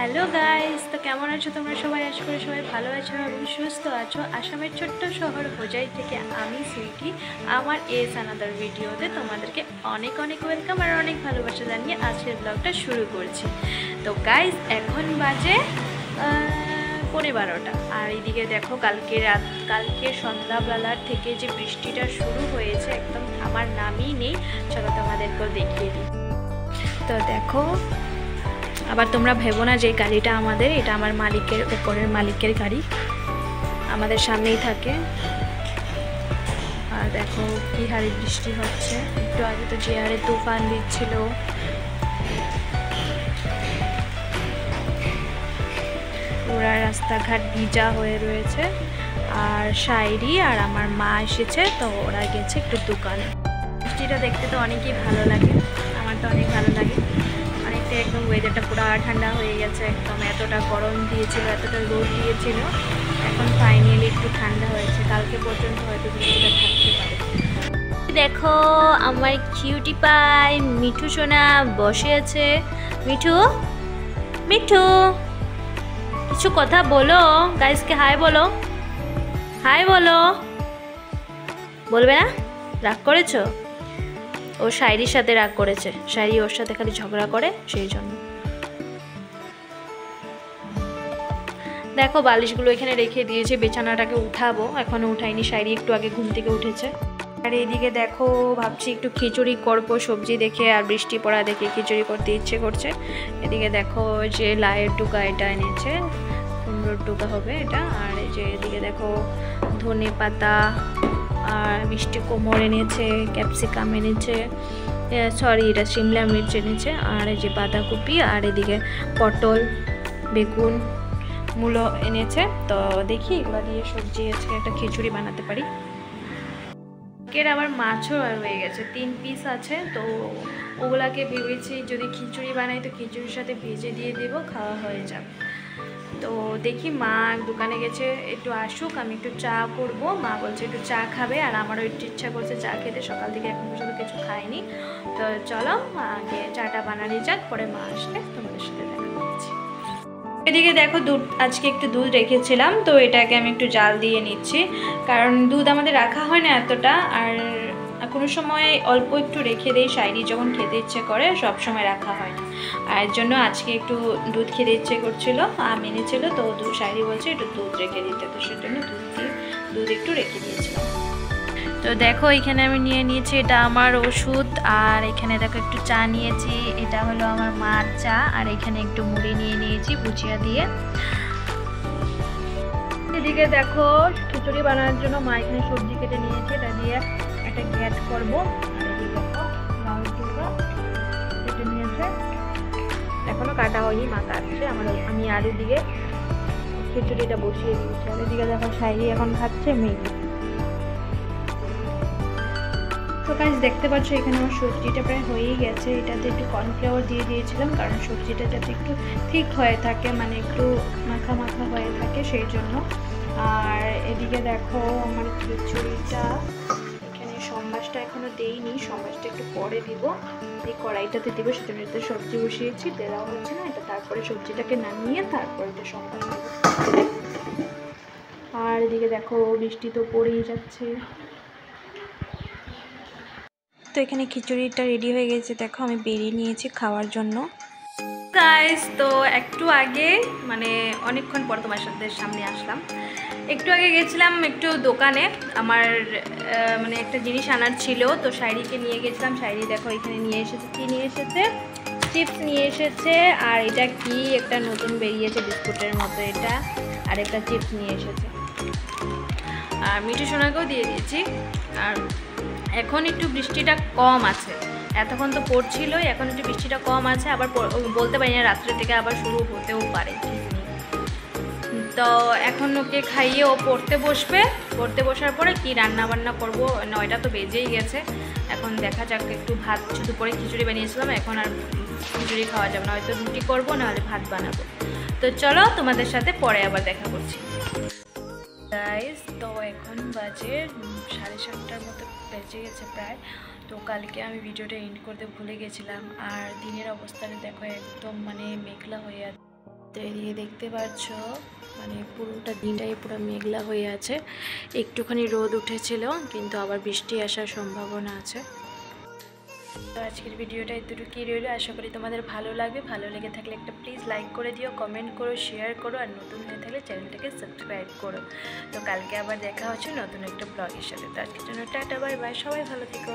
Hello guys, তো কেমন আছো তোমরা সবাই? আশা করি সবাই ভালো আছো এবং সুস্থ আছো। আসামের ছোট্ট শহর হোজাই থেকে আমি সুইটি আমার এস আনাদার ভিডিওতে তোমাদেরকে অনেক অনেক ওয়েলকাম আর অনেক ভালোবাসা জানিয়ে আজকের ব্লগটা শুরু করছি। তো গাইস এখন বাজে 12:15 আর এইদিকে দেখো কালকে সন্ধ্যাবেলার থেকে যে বৃষ্টিটা শুরু হয়েছে একদম থামার নামই নেই। চলো তোমাদেরকেও দেখিয়ে দিই। তো দেখো, আবার তোমরা ভেবো না যে গাড়িটা আমাদের, এটা আমার মালিকের, উপরের মালিকের গাড়ি, আমাদের সামনেই থাকে। আর দেখো কি হারে বৃষ্টি হচ্ছে, একটু আগে তো যে হারে তুফান দিচ্ছিল। পুরা রাস্তাঘাট ভিজা হয়ে রয়েছে। আর শায়রি আর আমার মা এসেছে, তো ওরা গেছে একটু দোকানে। বৃষ্টিটা দেখতে তো অনেকই ভালো লাগে, আমার তো অনেক ভালো লাগে। অনেকটা একদম ওয়েদারটা পুরো ঠান্ডা হয়ে গেছে, একদম এতটা গরম দিয়েছিল, এতটা রোদ দিয়েছিল, এখন ফাইনালি একটু ঠান্ডা হয়েছে। কালকে পর্যন্ত হয়তো বৃষ্টিটা থাকতে পারে। দেখো আমার কিউটি পাই মিঠু সোনা বসে আছে। মিঠু মিঠু কিছু কথা বলো, গাইসকে হাই বলো, হাই বলো। বলবে না? রাগ করেছো? ও শায়রির সাথে রাগ করেছে, শায়রি ওর সাথে খালি ঝগড়া করে, সেই জন্য। দেখো বালিশগুলো এখানে রেখে দিয়েছে, বিছানাটাকে উঠাবো, এখনো উঠাইনি। শায়রি একটু আগে ঘুম থেকে উঠেছে। আর এইদিকে দেখো ভাবছি একটু খিচুড়ি করবো, সবজি দেখে আর বৃষ্টি পড়া দেখে খিচুড়ি করতে ইচ্ছে করছে। এদিকে দেখো যে লাইয়ের টুকা এটা এনেছে, কুমড়োর টুকা হবে এটা। আর এই যে এদিকে দেখো ধনে পাতা আর মিষ্টি কুমড় এনেছে, ক্যাপসিকাম এনেছে, সরি এটা শিমলা মির্চ এনেছে, আর এই যে বাঁধাকপি, আর এদিকে পটল, বেগুন, মূলো এনেছে। তো দেখি এগুলো দিয়ে সবজি আজকে একটা খিচুড়ি বানাতে পারি। এর আবার মাছও রয়ে গেছে, 3 পিস আছে, তো ওগুলাকে ভেবেছি যদি খিচুড়ি বানাই তো খিচুড়ির সাথে ভেজে দিয়ে দেবো, খাওয়া হয়ে যাবে। তো দেখি মা দোকানে গেছে, একটু আসুক, আমি একটু চা করব। মা বলছে একটু চা খাবে, আর আমারও একটু ইচ্ছা করছে চা খেতে, সকাল থেকে এখন পর্যন্ত কিছু খাইনি। তো চলো আগে চাটা বানানো যাক, পরে মা আসলে তোমাদের সাথে দেখা করছি। এদিকে দেখো দুধ, আজকে একটু দুধ রেখেছিলাম, তো এটাকে আমি একটু জাল দিয়ে নিচ্ছি, কারণ দুধ আমাদের রাখা হয় না এতটা, আর কোনো সময় অল্প একটু রেখে দেই। শায়রি যখন খেতে ইচ্ছে করে, সব সময় রাখা হয় না, আর এর জন্য আজকে একটু দুধ খেতে ইচ্ছে করছিল, আম এনেছিল, তো শায়রি বলছে একটু দুধ রেখে দিতে, তো সেজন্য দুধ একটু রেখে দিয়েছিলাম। তো দেখো এখানে আমি নিয়ে নিয়েছি, এটা আমার ওষুধ, আর এখানে দেখো একটু চা নিয়েছি, এটা হলো আমার মার চা, আর এখানে একটু মুড়ি নিয়ে নিয়েছি ভুজিয়া দিয়ে। এদিকে দেখো খিচুড়ি বানানোর জন্য মা এখানে সবজি কেটে নিয়েছে, এটা দিয়ে একটা ঘ্যাট করবো। আর এদিকে দেখো লাউ টুকরা কেটে নিয়েছে, এখনো কাটা হয়নি, মা কাটছে। আমি আলু দিয়ে খিচুড়িটা বসিয়ে দিয়েছি। আর এদিকে দেখো শায়রি এখন খাচ্ছে মেঘি। তো গাইস দেখতে পাচ্ছ এখানে আমার সবজিটা প্রায় হয়েই গেছে। এটাতে একটু কর্নফ্লাওয়ার দিয়ে দিয়েছিলাম, কারণ সবজিটা যাতে একটু ঠিক হয়ে থাকে, মানে একটু মাখা মাখা হয়ে থাকে, সেই জন্য। আর এদিকে দেখো আমার খিচুড়িটা, এখানে সম্বাসটা এখনো দেইনি, সম্বাসটা একটু পরে দিব, এই কড়াইটাতে দিব, সেজন্য এতে সবজি বসিয়েছি, দেওয়া হচ্ছে না এটা, তারপরে সবজিটাকে নামিয়ে তারপরে এটা সম্বাস দেব। আর এদিকে দেখো বৃষ্টি তো পড়েই যাচ্ছে। তো এখানে খিচুড়িটা রেডি হয়ে গেছে, দেখো আমি বেরিয়ে নিয়েছি খাওয়ার জন্য। গাইস তো একটু আগে, মানে অনেকক্ষণ পর তোমার সামনে আসলাম। একটু আগে গেছিলাম একটু দোকানে, আমার মানে একটা জিনিস আনার ছিল, তো শায়রিকে নিয়ে গেছিলাম। শায়রি দেখো এখানে নিয়ে এসেছে, কি নিয়ে এসেছে, চিপস নিয়ে এসেছে, আর এটা কি একটা নতুন বেরিয়েছে বিস্কুটের মতো এটা, আর একটা চিপস নিয়ে এসেছে। আর মিঠু সোনাকেও দিয়ে দিয়েছি। আর এখন একটু বৃষ্টিটা কম আছে, এতক্ষণ তো পড়ছিল, এখন একটু বৃষ্টিটা কম আছে, আবার বলতে পারি না, রাত্রে থেকে আবার শুরু হতেও পারে, ঠিক নেই। তো এখন ওকে খাইয়ে ও পড়তে বসবে, পড়তে বসার পরে কি রান্না বান্না করবো, 9টা তো বেজেই গেছে, এখন দেখা যাক। একটু ভাত, শুধু করে খিচুড়ি বানিয়েছিলাম, এখন আর খিচুড়ি খাওয়া যাবে না, হয়তো রুটি করবো, নাহলে ভাত বানাবো। তো চলো তোমাদের সাথে পরে আবার দেখা করছি। গাইস তো এখন বাজে 7:30টার মতো বেজে গেছে প্রায়। তো কালকে আমি ভিডিওটা এন্ড করতে ভুলে গেছিলাম, আর দিনের অবস্থাটা দেখো একদম মানে মেঘলা হয়ে আছে। তো এদিকে দেখতে পাচ্ছ মানে পুরোটা দিনটাই পুরো মেঘলা হয়ে আছে, একটুখানি রোদ উঠেছিল কিন্তু আবার বৃষ্টি আসার সম্ভাবনা আছে। তো আজকের ভিডিওটা এতটুকুই রইল, আশা করি তোমাদের ভালো লাগবে। ভালো লেগে থাকলে একটা প্লিজ লাইক করে দিও, কমেন্ট করো, শেয়ার করো, আর নতুন হয়ে থাকলে চ্যানেলটাকে সাবস্ক্রাইব করো। তো কালকে আবার দেখা হচ্ছে নতুন একটা ব্লগের সাথে। তো আজকের জন্য টাটা, বাই বাই, সবাই ভালো থেকো।